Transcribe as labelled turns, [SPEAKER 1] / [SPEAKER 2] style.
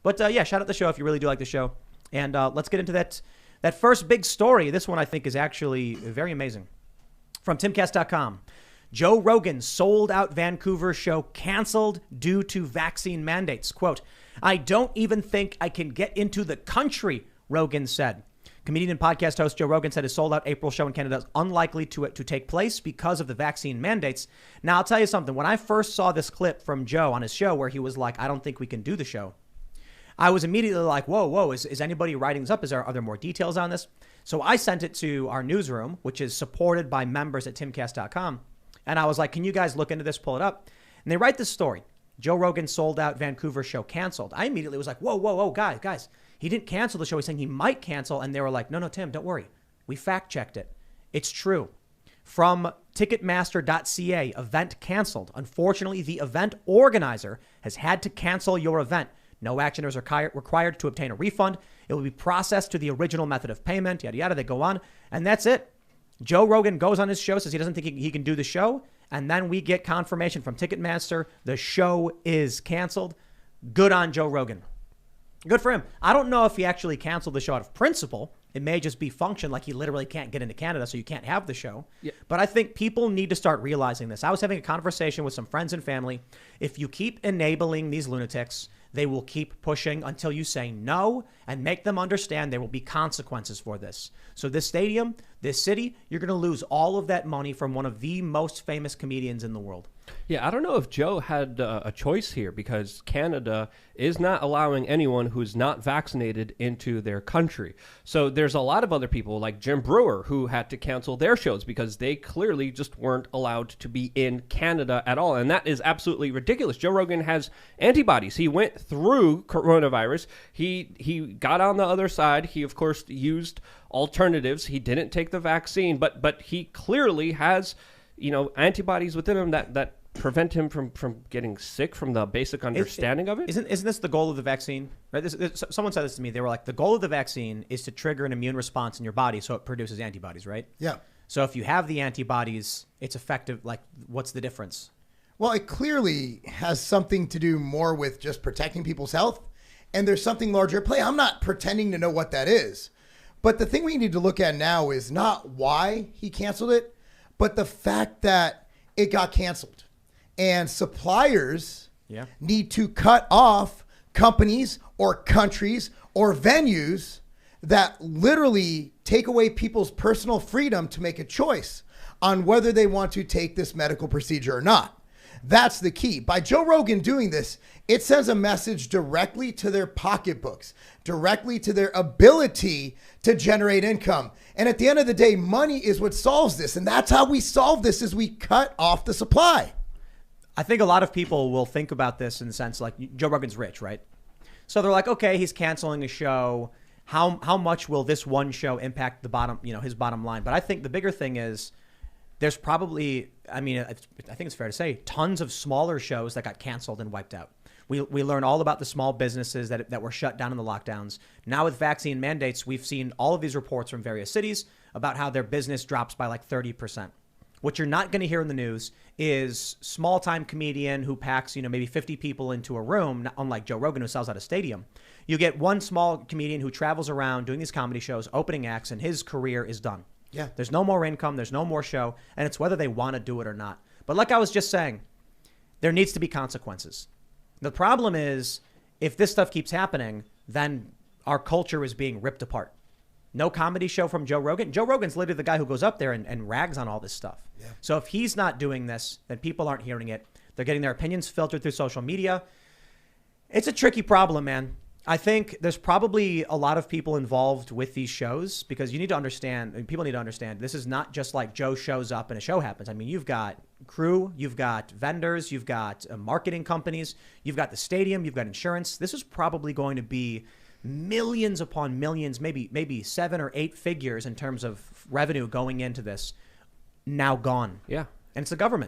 [SPEAKER 1] But yeah, shout out the show if you really do like the show. And let's get into that first big story. This one I think is actually very amazing. From timcast.com. Joe Rogan's sold out Vancouver show canceled due to vaccine mandates. Quote, I don't even think I can get into the country, Rogan said. Comedian and podcast host Joe Rogan said his sold out April show in Canada is unlikely to take place because of the vaccine mandates. Now, I'll tell you something. When I first saw this clip from Joe on his show where he was like, I don't think we can do the show, I was immediately like, whoa, is anybody writing this up? Are there more details on this? So I sent it to our newsroom, which is supported by members at timcast.com. And I was like, can you guys look into this, pull it up? And they write this story. Joe Rogan sold out Vancouver show canceled. I immediately was like, whoa, guys. He didn't cancel the show. He's saying he might cancel. And they were like, no, Tim, don't worry. We fact checked it. It's true. From Ticketmaster.ca, event canceled. Unfortunately, the event organizer has had to cancel your event. No action is required to obtain a refund. It will be processed to the original method of payment, yada, yada. They go on. And that's it. Joe Rogan goes on his show, says he doesn't think he can do the show. And then we get confirmation from Ticketmaster. The show is canceled. Good on Joe Rogan. Good for him. I don't know if he actually canceled the show out of principle. It may just be function, like he literally can't get into Canada, so you can't have the show. Yeah. But I think people need to start realizing this. I was having a conversation with some friends and family. If you keep enabling these lunatics, they will keep pushing until you say no and make them understand there will be consequences for this. So this stadium, this city, you're going to lose all of that money from one of the most famous comedians in the world.
[SPEAKER 2] Yeah, I don't know if Joe had a choice here because Canada is not allowing anyone who's not vaccinated into their country. So there's a lot of other people like Jim Brewer who had to cancel their shows because they clearly just weren't allowed to be in Canada at all. And that is absolutely ridiculous. Joe Rogan has antibodies. He went through coronavirus. He got on the other side. He, of course, used alternatives. He didn't take the vaccine, but he clearly has, antibodies within him that prevent him from getting sick from the basic understanding of it.
[SPEAKER 1] Isn't this the goal of the vaccine? Right? Someone said this to me. They were like, the goal of the vaccine is to trigger an immune response in your body so it produces antibodies, right?
[SPEAKER 3] Yeah.
[SPEAKER 1] So if you have the antibodies, it's effective. Like, what's the difference?
[SPEAKER 3] Well, it clearly has something to do more with just protecting people's health. And there's something larger at play. I'm not pretending to know what that is. But the thing we need to look at now is not why he canceled it, but the fact that it got canceled. And suppliers need to cut off companies or countries or venues that literally take away people's personal freedom to make a choice on whether they want to take this medical procedure or not. That's the key. By Joe Rogan doing this, it sends a message directly to their pocketbooks, directly to their ability to generate income. And at the end of the day, money is what solves this. And that's how we solve this, is we cut off the supply.
[SPEAKER 1] I think a lot of people will think about this in the sense like Joe Rogan's rich, right? So they're like, okay, he's canceling a show. How much will this one show impact the bottom, his bottom line? But I think the bigger thing is there's probably, I think it's fair to say, tons of smaller shows that got canceled and wiped out. We learn all about the small businesses that were shut down in the lockdowns. Now with vaccine mandates, we've seen all of these reports from various cities about how their business drops by like 30%. What you're not going to hear in the news is small-time comedian who packs, maybe 50 people into a room, unlike Joe Rogan who sells out a stadium. You get one small comedian who travels around doing these comedy shows, opening acts, and his career is done.
[SPEAKER 3] Yeah.
[SPEAKER 1] There's no more income. There's no more show. And it's whether they want to do it or not. But like I was just saying, there needs to be consequences. The problem is if this stuff keeps happening, then our culture is being ripped apart. No comedy show from Joe Rogan. Joe Rogan's literally the guy who goes up there and rags on all this stuff. Yeah. So if he's not doing this, then people aren't hearing it. They're getting their opinions filtered through social media. It's a tricky problem, man. I think there's probably a lot of people involved with these shows because you need to understand, people need to understand, this is not just like Joe shows up and a show happens. I mean, you've got crew, you've got vendors, you've got marketing companies, you've got the stadium, you've got insurance. This is probably going to be millions upon millions, maybe 7 or 8 figures in terms of revenue going into this, now gone.
[SPEAKER 2] Yeah.
[SPEAKER 1] And it's the government.